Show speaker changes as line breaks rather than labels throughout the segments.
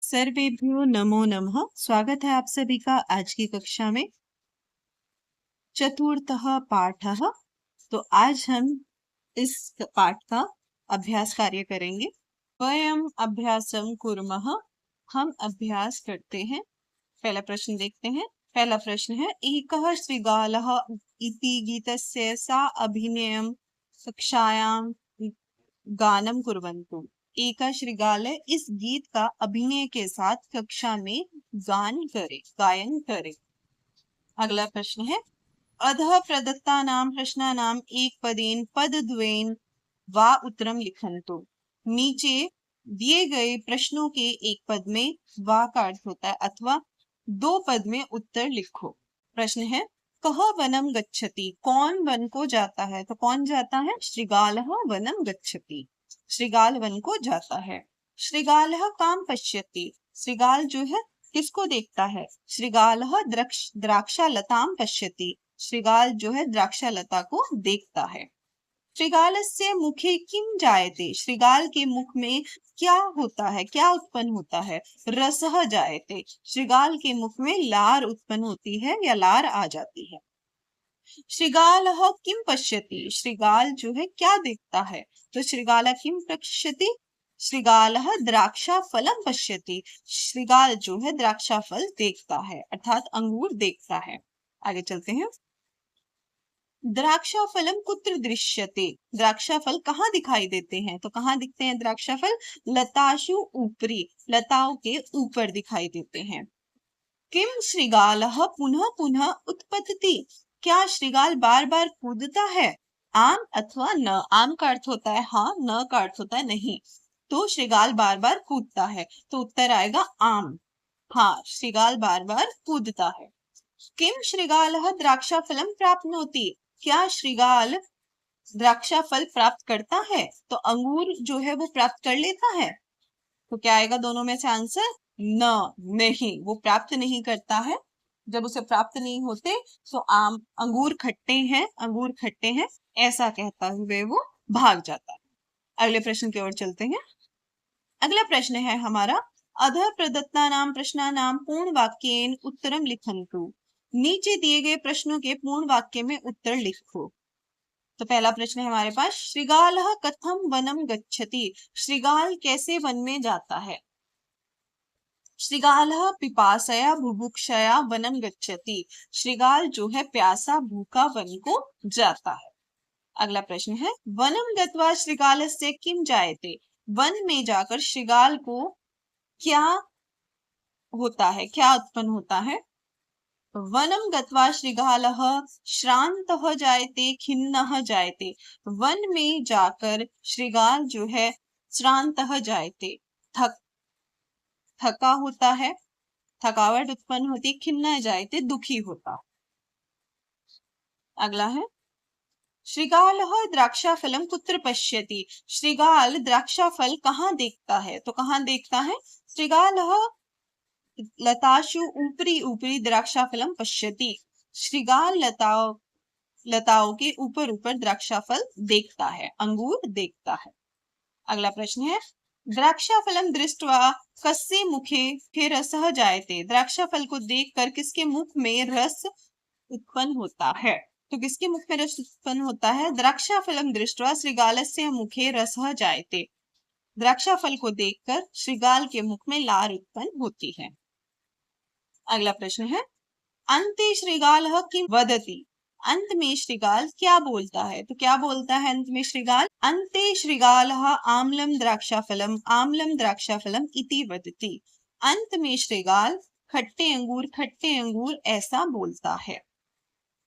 सर्वेभ्यो नमो नमः। स्वागत है आप सभी का आज की कक्षा में। चतुर्थः पाठः। तो आज हम इस पाठ का अभ्यास कार्य करेंगे। वयम अभ्यासम कुर्मः। हम अभ्यास करते हैं। पहला प्रश्न देखते हैं। पहला प्रश्न है एकः श्रीगालः इति गीतस्य सा अभिनयं कक्षायां गानम कुर्वन्तु। एका श्रीगाल इस गीत का अभिनय के साथ कक्षा में गायन करे। अगला प्रश्न है अधः प्रदत्तानां प्रश्नानां एकपदेन पदद्वयेन वा उत्तरं लिखन्तु। नीचे दिए गए प्रश्नों के एक पद में वा का अर्थ होता है अथवा दो पद में उत्तर लिखो। प्रश्न है कः वनम गच्छति। कौन वन को जाता है? तो कौन जाता है? श्रीगालः वनम गच्छति। श्रीगाल वन को जाता है। श्रीगालः काम पश्यति। श्रीगाल जो है किसको देखता है? श्रीगालः द्राक्षालताम पश्यति। श्रीगाल जो है द्राक्षालता को देखता है। श्रीगालस्य मुखे किम जायते। श्रीगाल के मुख में क्या होता है? क्या उत्पन्न होता है? रसः जायते। श्रीगाल के मुख में लार उत्पन्न होती है या लार आ जाती है। श्रीगालः किम पश्यति। श्रीगाल जो है क्या देखता है? तो श्रीगाल किम पश्यति। श्रीगालः द्राक्षा फलम पश्यति। श्रीगाल जो है द्राक्षा फल देखता है अर्थात अंगूर देखता है। आगे चलते हैं। द्राक्षा फलम कुत्र दृश्यते। द्राक्षा फल कहाँ दिखाई देते हैं? तो कहाँ दिखते हैं द्राक्षा फल? लताशु ऊपरी। लताओं के ऊपर दिखाई देते हैं। किम श्रीगालः पुनः पुनः उत्पतति। क्या श्रीगाल बार बार कूदता है? आम अथवा न। आम का अर्थ होता है हाँ, न का अर्थ होता है नहीं। तो श्रीगाल बार बार कूदता है तो उत्तर आएगा आम। हाँ, श्रीगाल बार बार कूदता है। किम श्रीगालः द्राक्षा फलम प्राप्नोति। क्या श्रीगाल द्राक्षा फल प्राप्त करता है? तो अंगूर जो है वो प्राप्त कर लेता है। तो क्या आएगा दोनों में से आंसर? न, नहीं, वो प्राप्त नहीं करता है। जब उसे प्राप्त नहीं होते तो अंगूर खट्टे हैं ऐसा कहता हुए वो भाग जाता है। अगले प्रश्न की ओर चलते हैं। अगला प्रश्न है हमारा अधः प्रदत्तानां प्रश्नानां पूर्ण वाक्येन उत्तरम लिखन्तु। नीचे दिए गए प्रश्नों के पूर्ण वाक्य में उत्तर लिखो। तो पहला प्रश्न है हमारे पास श्रीगालः कथम वनम गच्छति। श्रीगाल कैसे वन में जाता है? श्रीगालः पिपासया बुभुक्षया वनम गच्छति। श्रीगाल जो है प्यासा भूखा वन को जाता है। अगला प्रश्न है वनम गत्वा श्रीगालस्य किम जायते। वन में जाकर श्रीगाल को क्या होता है? क्या उत्पन्न होता है? वनम गत्वा श्रीगालः श्रान्तः जायते खिन्नः जायते। वन में जाकर श्रीगाल जो है श्रान्तः जायते थका होता है, थकावट उत्पन्न होती। खिन्न जायते दुखी होता। अगला है श्रीगालः द्राक्षा फलम कुत्र पश्यति। श्रीगाल द्राक्षा फल कहाँ देखता है? तो कहाँ देखता है? श्रीगालः लताशु ऊपरी ऊपरी द्राक्षा फलम पश्यति। श्रीगाल लताओं के ऊपर ऊपर द्राक्षा फल देखता है, अंगूर देखता है। अगला प्रश्न है द्राक्षा फलम दृष्ट्वा कस्य मुखे रसः जायते। द्राक्षा फल को देखकर किसके मुख में रस उत्पन्न होता है? तो किसके मुख में रस उत्पन्न होता है? द्राक्षा फलम दृष्ट्वा श्रीगालस्य मुखे रसः जायते। द्राक्षा फल को देखकर श्रीगाल के मुख में लार उत्पन्न होती है। अगला प्रश्न है अन्ते श्रीगालः किम वदति। अंत में श्रीगाल क्या बोलता है? तो क्या बोलता है अंत में श्रीगाल? अन्ते श्रीगालः आम्लम द्राक्षाफलम इति वदति। अंत में श्रीगाल खट्टे अंगूर ऐसा बोलता है।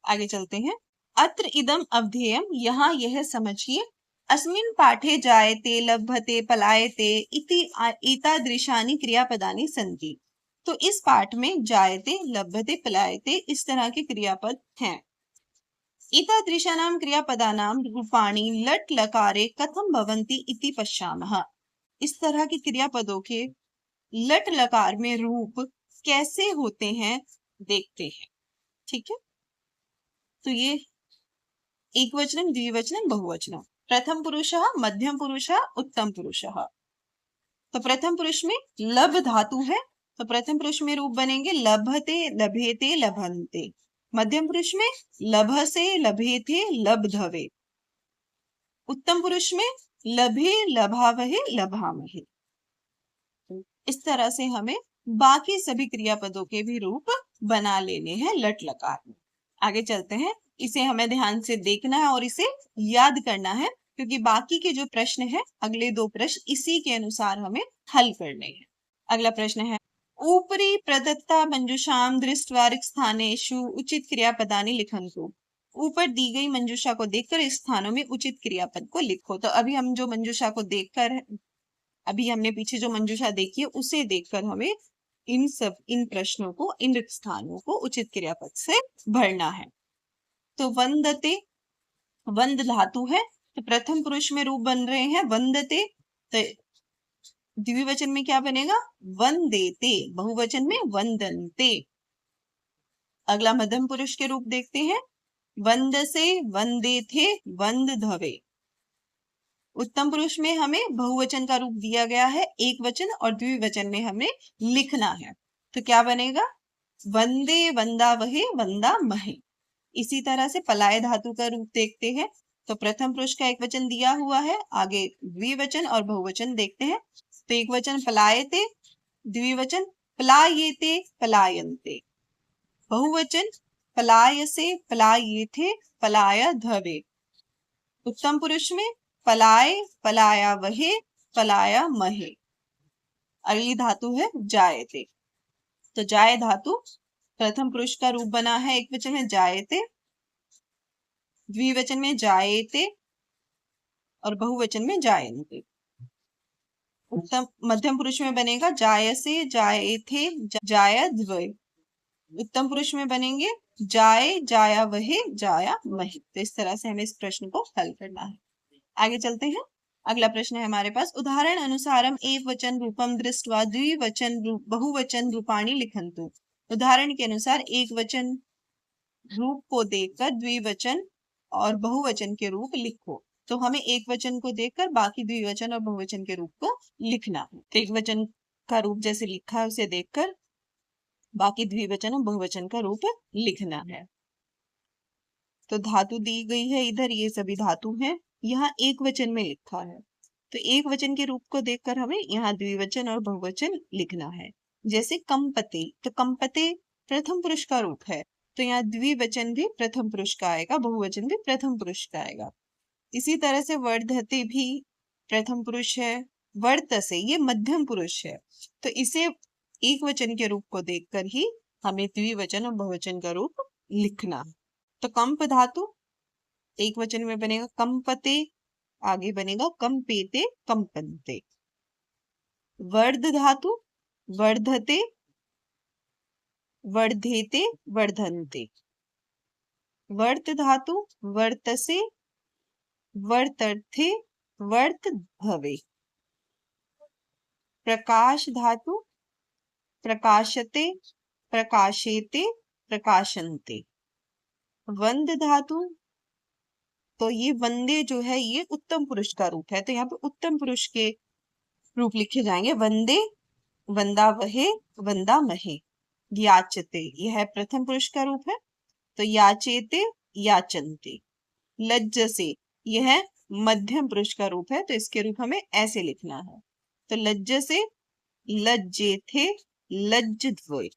आगे चलते हैं। अत्र इदम अवधेयम। यहाँ यह समझिए अस्मिन् पाठे जायते लभते पलायते इति एतादृशानि क्रियापदानि सन्ति। तो इस पाठ में जायते लभते पलायते इस तरह के क्रियापद हैं। एतादृशानां क्रियापदानां रूपाणि लट लकारे कथम भवन्ति इति पश्यामः। इस तरह के क्रियापदों के लट लकार में रूप कैसे होते हैं देखते हैं। ठीक है, तो ये एकवचनम द्विवचनम बहुवचनम। प्रथम पुरुषः, मध्यम पुरुषः, उत्तम पुरुषः। तो तो प्रथम पुरुष में लब धातु है, तो प्रथम पुरुष में रूप बनेंगे लभते, लभेते, लभन्ते। मध्यम पुरुष में लभसे, लभेते, लब्धवे। उत्तम पुरुष में लभे, लभावहे, लभामहे। इस तरह से हमें बाकी सभी क्रियापदों के भी रूप बना लेने हैं लट लकार में। आगे चलते हैं, इसे हमें ध्यान से देखना है और इसे याद करना है, क्योंकि बाकी के जो प्रश्न है अगले दो प्रश्न इसी के अनुसार हमें हल करने हैं। अगला प्रश्न है, ऊपरी प्रदत्ता मंजुषाम दृष्ट्वा स्थानेषु उचित क्रियापदानि लिखन्तु। ऊपर दी गई मंजुषा को देखकर इस स्थानों में उचित क्रियापद को लिखो। तो अभी हम जो मंजुषा को देखकर, अभी हमने पीछे जो मंजुषा देखी है उसे देखकर हमें इन प्रश्नों को, इन स्थानों को उचित क्रियापद से भरना है। तो वंदते, वंद धातु है, तो प्रथम पुरुष में रूप बन रहे हैं वंदते, तो द्विवचन में क्या बनेगा? वंदेते। बहुवचन में वंदन्ते। अगला मध्यम पुरुष के रूप देखते हैं, वंदसे, वंदेथे, वंदधवे। उत्तम पुरुष में हमें बहुवचन का रूप दिया गया है एक वचन, और द्विवचन में हमें लिखना है, तो क्या बनेगा? वंदे, वंदावहे, वंदामहे। इसी तरह से पलाय धातु का रूप देखते हैं, तो प्रथम पुरुष का एक वचन दिया हुआ है, आगे द्विवचन और बहुवचन देखते हैं। तो एक वचन पलायते, द्विवचन पलायेते, पलायन्ते। बहुवचन पलायसे, पलायेथे, पलायधवे। उत्तम पुरुष में पलाय, पलायावहे, पलायामहे। अगली धातु है जायते, तो जाय धातु प्रथम पुरुष का रूप बना है, एक वचन है जायते, द्विवचन में जायते और बहुवचन में जायन्ते। उत्तम मध्यम पुरुष में बनेगा जायसे, जायथे, जायध्वे। उत्तम पुरुष में बनेंगे जाय, जायावहे, जायामहे। तो इस तरह से हमें इस प्रश्न को हल करना है। आगे चलते हैं, अगला प्रश्न है हमारे पास, उदाहरण अनुसारम एक वचन रूपम दृष्ट्वा द्विवचन बहुवचन रूपाणी लिखन्तु। उदाहरण के अनुसार एक वचन रूप को देखकर द्विवचन और बहुवचन के रूप लिखो। तो हमें एक वचन को देखकर बाकी द्विवचन और बहुवचन के रूप को लिखना है। एक वचन का रूप जैसे लिखा है उसे देखकर बाकी द्विवचन और बहुवचन का रूप लिखना है। तो धातु दी गई है इधर, ये सभी धातु हैं, यहाँ एक वचन में लिखा है, तो एक वचन के रूप को देखकर हमें यहाँ द्विवचन और बहुवचन लिखना है। जैसे कंपते, तो कंपते प्रथम पुरुष का रूप है, तो यहाँ द्विवचन भी प्रथम पुरुष का आएगा, बहुवचन भी प्रथम पुरुष का आएगा। इसी तरह से वर्धते भी प्रथम पुरुष है, वर्तसे ये मध्यम पुरुष है, तो इसे एक वचन के रूप को देखकर ही हमें द्विवचन और बहुवचन का रूप लिखना। तो कंप धातु एक वचन में बनेगा कंपते, आगे बनेगा कंपेते, कंपन्ते। वर्ध धातु वर्धते, वर्धेते, वर्धन्ते। वर्त धातु वर्तसे, वर्तर्थे, वर्तधवे। प्रकाश धातु प्रकाशते, प्रकाशेते, प्रकाशन्ते। वंद धातु, तो ये वंदे जो है ये उत्तम पुरुष का रूप है, तो यहाँ पे उत्तम पुरुष के रूप लिखे जाएंगे, वंदे, वंदावहे, वंदामहे। याचते यह प्रथम पुरुष का रूप है, तो याचेते, याचन्ते। लज्जसे यह मध्यम पुरुष का रूप है, तो इसके रूप हमें ऐसे लिखना है, तो लज्जसे, लज्जेथे, लज्जध्वे।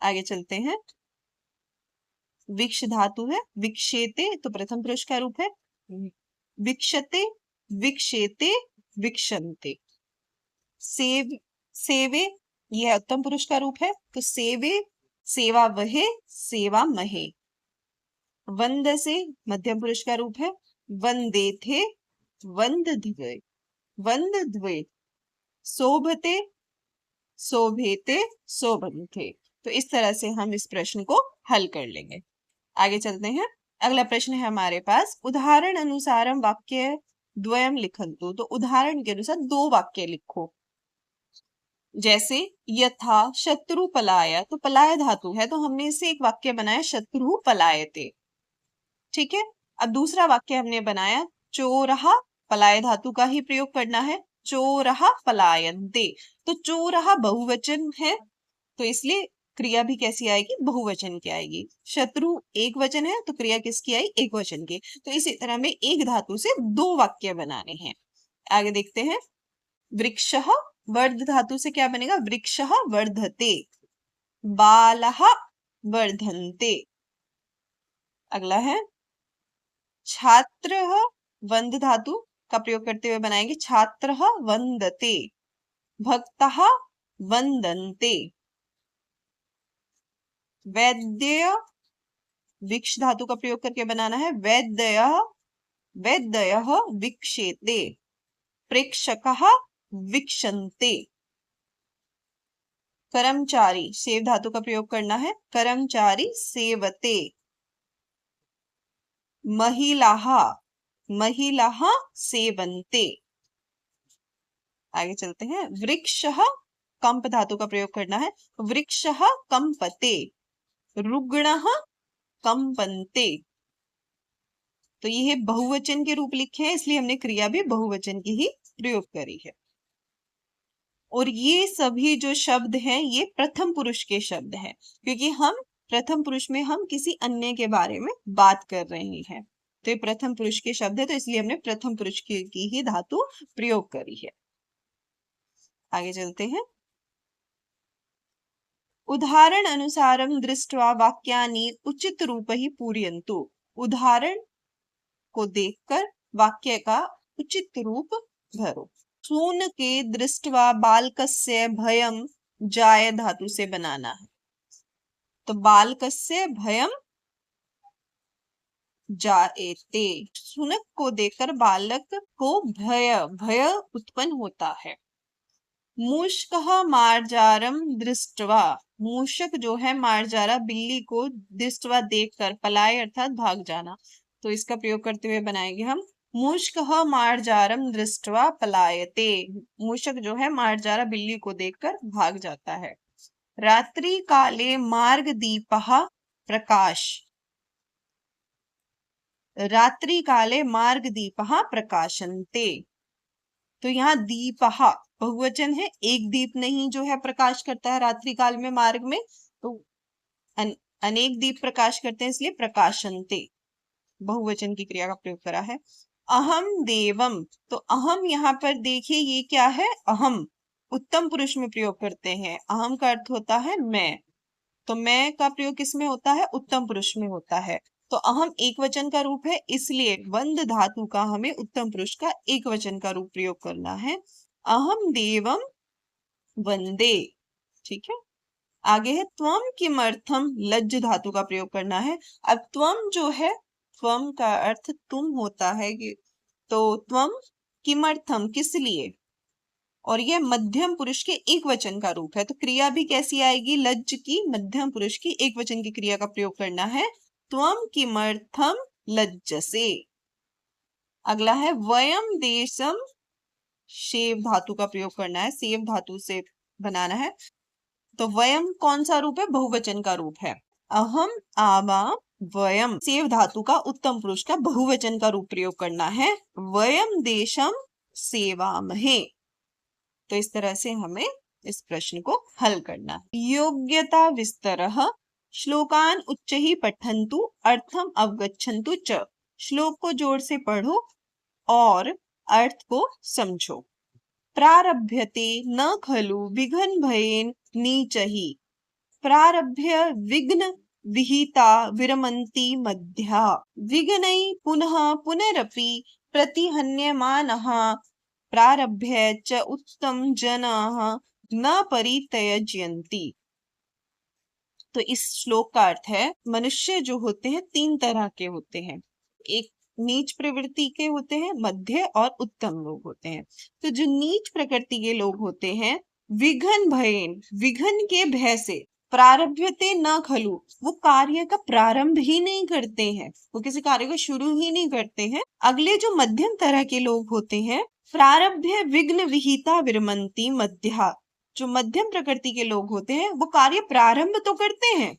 आगे चलते हैं, विक्ष धातु है विक्षेते, तो प्रथम पुरुष का रूप है, विक्षते, विक्षेते, विक्षन्ते। सेवे यह उत्तम पुरुष का रूप है, तो सेवे, सेवा वहे, सेवा महे। वंदसे मध्यम पुरुष का रूप है, वंदेथे, वंदध्वे, वंदध्वे। शोभते, शोभेते, शोभन्ते। तो इस तरह से हम इस प्रश्न को हल कर लेंगे। आगे चलते हैं, अगला प्रश्न है हमारे पास, उदाहरण अनुसारम वाक्य द्वयम लिखन्तु। तो उदाहरण के अनुसार दो वाक्य लिखो। जैसे यथा शत्रु पलाया, तो पलाय धातु है, तो हमने इससे एक वाक्य बनाया शत्रु पलायते। ठीक है, अब दूसरा वाक्य हमने बनाया चोरहा, पलाय धातु का ही प्रयोग करना है, चोरः पलायन्ते। तो चोरः बहुवचन है, तो इसलिए क्रिया भी कैसी आएगी, बहुवचन की आएगी। शत्रु एक वचन है, तो क्रिया किसकी आई, एक वचन की। तो इसी तरह में एक धातु से दो वाक्य बनाने हैं। आगे देखते हैं। वृक्षः, वर्ध धातु से क्या बनेगा, वृक्षः वर्धते। बालः वर्धन्ते। अगला है छात्रः, वंद धातु का प्रयोग करते हुए बनाएंगे, छात्रः वंदते। भक्तः वंदन्ते। वैद्य, विक्ष धातु का प्रयोग करके बनाना है, वैद्यः वैद्यः विक्षेते। प्रेक्षकः विक्षन्ते। कर्मचारी, सेव धातु का प्रयोग करना है, कर्मचारी सेवते। महिलाः महिलाः सेवन्ते। आगे चलते हैं। वृक्षः, कंप धातु का प्रयोग करना है, वृक्षः कंपते। रुग्णः कंपन्ते। तो ये बहुवचन के रूप लिखे हैं, इसलिए हमने क्रिया भी बहुवचन की ही प्रयोग करी है। और ये सभी जो शब्द हैं ये प्रथम पुरुष के शब्द हैं, क्योंकि हम प्रथम पुरुष में हम किसी अन्य के बारे में बात कर रहे हैं। तो ये प्रथम पुरुष के शब्द है, तो इसलिए हमने प्रथम पुरुष की ही धातु प्रयोग करी है। आगे चलते हैं। उदाहरण अनुसारम दृष्ट्वा वाक्यानि उचित रूप ही पूरयन्तु। उदाहरण को देखकर वाक्य का उचित रूप भरो। सून के दृष्ट्वा बालकस्य भयम जाय धातु से बनाना है, तो बालकस्य भयम जायते। सुनक को देखकर बालक को भय भय उत्पन्न होता है। मूषकः मार्जारम दृष्ट्वा, मूषक जो है मार्जारा बिल्ली को दृष्ट्वा देखकर, पलाय अर्थात भाग जाना, तो इसका प्रयोग करते हुए बनाएंगे हम। मूषकः मार्जारम दृष्ट्वा पलायते। मूषक जो है मार्जारा बिल्ली को देखकर भाग जाता है। रात्रि काले मार्ग दीपः प्रकाश, रात्रि काले मार्ग दीपः प्रकाशन्ते। तो यहाँ दीपः बहुवचन है, एक दीप नहीं जो है प्रकाश करता है रात्रि काल में मार्ग में, तो अनेक दीप प्रकाश करते हैं, इसलिए प्रकाशन्ते बहुवचन की क्रिया का प्रयोग करा है। अहम देवम, तो अहम यहाँ पर देखिए ये क्या है, अहम उत्तम पुरुष में प्रयोग करते हैं। अहम का अर्थ होता है मैं, तो मैं का प्रयोग किसमें होता है, उत्तम पुरुष में होता है। तो अहम एक वचन का रूप है, इसलिए वंद धातु का हमें उत्तम पुरुष का एक वचन का रूप प्रयोग करना है। अहम देवम वंदे। ठीक है। आगे है त्वम किमर्थम, लज्ज धातु का प्रयोग करना है। अब त्वम जो है, त्वम का अर्थ तुम होता है, तो त्वम किमर्थम किस लिए, और यह मध्यम पुरुष के एक वचन का रूप है, तो क्रिया भी कैसी आएगी, लज्ज की मध्यम पुरुष की एक वचन की क्रिया का प्रयोग करना है। त्वम किमर्थम लज्जसे। अगला है वयम देशम, शेव धातु का प्रयोग करना है, सेव धातु से बनाना है। तो वयम कौन सा रूप है, बहुवचन का रूप है। अहम आवाम वयम, सेव धातु का उत्तम पुरुष का बहुवचन का रूप प्रयोग करना है। वयम देशम सेवामहे। तो इस तरह से हमें इस प्रश्न को हल करना है। योग्यता विस्तरः, श्लोकान उच्चैः पठन्तु अर्थम अवगच्छन्तु च। श्लोक को जोर से पढ़ो और अर्थ को समझो। प्रारभ्यते न खलु विघ्न भयेन नीचहि, प्रारभ्य विघ्न विहिता विरमन्ति मध्या, विघ्नै पुनः पुनरपि प्रतिहन्यमानः, प्रारभ्य च उत्तम जनाः न परित्यज्यन्ति। तो इस श्लोक का अर्थ है, मनुष्य जो होते हैं तीन तरह के होते हैं, एक नीच प्रवृत्ति के होते हैं, मध्य और उत्तम लोग होते हैं। तो जो नीच प्रकृति के लोग होते हैं, विघ्न भयेन, विघ्न के भय से, प्रारभ्यते न खलु, वो कार्य का प्रारंभ ही नहीं करते हैं, वो किसी कार्य को शुरू ही नहीं करते हैं। अगले जो मध्यम तरह के लोग होते हैं, प्रारभ्य विघ्न विहिता विरमन्ति मध्या, जो मध्यम प्रकृति के लोग होते हैं वो कार्य प्रारंभ तो करते हैं,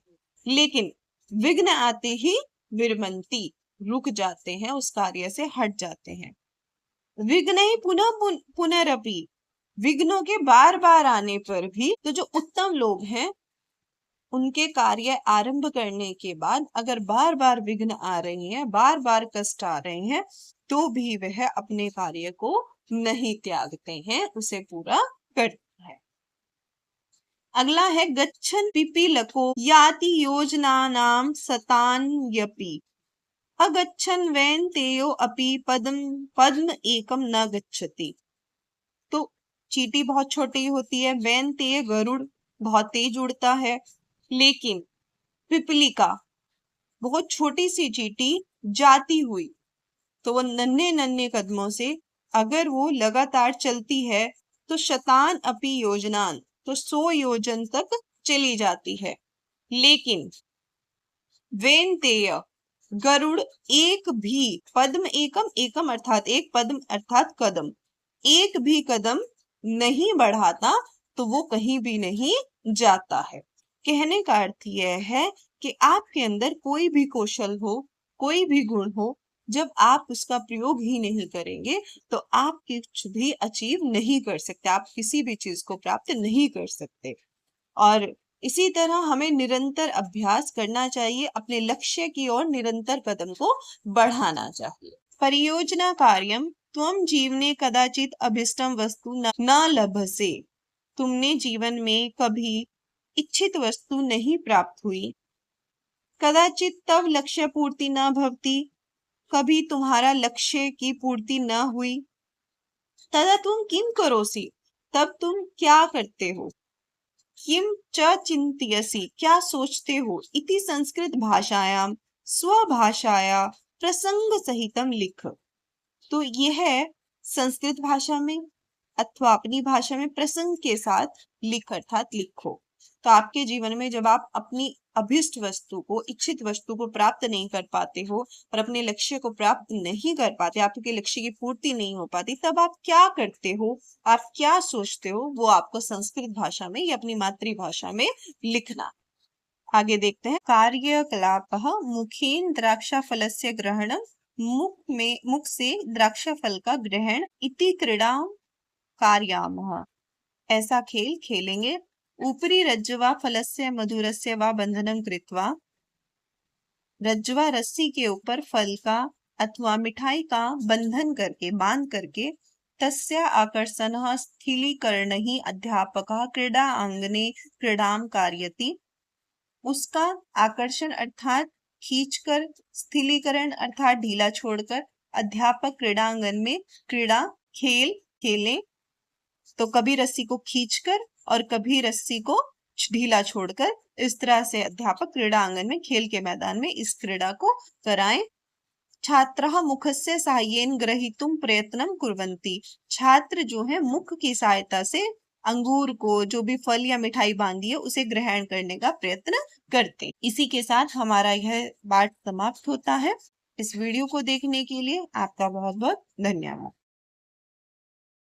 लेकिन विघ्न आते ही विरमन्ति, रुक जाते हैं, उस कार्य से हट जाते हैं। विघ्नैः पुनः पुनरपि, विघ्नों के बार बार आने पर भी तो जो उत्तम लोग हैं उनके कार्य आरंभ करने के बाद अगर बार बार विघ्न आ रही हैं, बार बार कष्ट आ रहे हैं, तो भी वह अपने कार्य को नहीं त्यागते हैं, उसे पूरा करते हैं। अगला है गच्छन् पिपीलको याति योजनानां सतान्यपि अगच्छन् वैनतेयो अपि पद्म एकम न गच्छति। तो चींटी बहुत छोटी होती है, वैनतेय गरुड़ बहुत तेज उड़ता है, लेकिन पिपलिका बहुत छोटी सी चींटी जाती हुई, तो वो नन्हे नन्हे कदमों से अगर वो लगातार चलती है तो शतान अपि योजनान, तो 100 योजन तक चली जाती है। लेकिन वेनतेय गरुड़ एक भी पद्म एकम, एकम अर्थात एक, पद्म अर्थात कदम, एक भी कदम नहीं बढ़ाता, तो वो कहीं भी नहीं जाता है। कहने का अर्थ यह है कि आपके अंदर कोई भी कौशल हो, कोई भी गुण हो, जब आप उसका प्रयोग ही नहीं करेंगे तो आप कुछ भी अचीव नहीं कर सकते, आप किसी भी चीज को प्राप्त नहीं कर सकते। और इसी तरह हमें निरंतर अभ्यास करना चाहिए, अपने लक्ष्य की ओर निरंतर कदम को बढ़ाना चाहिए। परियोजना कार्यम त्वम जीवने कदाचित अभिष्टम वस्तु न लभसे, तुमने जीवन में कभी इच्छित वस्तु नहीं प्राप्त हुई। कदाचित तव लक्ष्य पूर्ति न भवती, कभी तुम्हारा लक्ष्य की पूर्ति न हुई। तदा तुम किम करोसी, तब तुम क्या करते हो। किम च चिंतयसि, क्या सोचते हो। इति संस्कृत भाषायां स्वभाषाया प्रसंग सहितम लिख। तो यह संस्कृत भाषा में अथवा अपनी भाषा में प्रसंग के साथ लिख अर्थात लिखो। तो आपके जीवन में जब आप अपनी अभिष्ट वस्तु को, इच्छित वस्तु को प्राप्त नहीं कर पाते हो और अपने लक्ष्य को प्राप्त नहीं कर पाते, आपके लक्ष्य की पूर्ति नहीं हो पाती, तब आप क्या करते हो, आप क्या सोचते हो, वो आपको संस्कृत भाषा में या अपनी मातृभाषा में लिखना। आगे देखते हैं। कार्यकलापः मुखेन द्राक्षा फलस्य ग्रहणम, मुख से द्राक्षा फल का ग्रहण। इति क्रीड़ा कार्यामः, ऐसा खेल खेलेंगे। ऊपरी रज्ज्वा फलस्य मधुरस्य वा बंधनं कृत्वा, रज्ज्वा रस्सी के ऊपर फल का अथवा मिठाई का बंधन करके, बांध करके, तस्य आकर्षणः स्थिलीकरणैः अध्यापकः क्रीडा आंगने क्रीडां कारयति, उसका आकर्षण अर्थात खींचकर, स्थिलीकरण अर्थात ढीला छोड़कर, अध्यापक क्रीड़ांगन में क्रीड़ा खेल खेलें। तो कभी रस्सी को खींचकर और कभी रस्सी को ढीला छोड़कर, इस तरह से अध्यापक क्रीड़ा आंगन में, खेल के मैदान में इस क्रीड़ा को कराएं। छात्रः मुखस्य साहाय्येन ग्रहीतुं प्रयत्नं कुर्वन्ति, छात्र जो है मुख की सहायता से अंगूर को, जो भी फल या मिठाई बांधी है, उसे ग्रहण करने का प्रयत्न करते। इसी के साथ हमारा यह पाठ समाप्त होता है। इस वीडियो को देखने के लिए आपका बहुत बहुत धन्यवाद।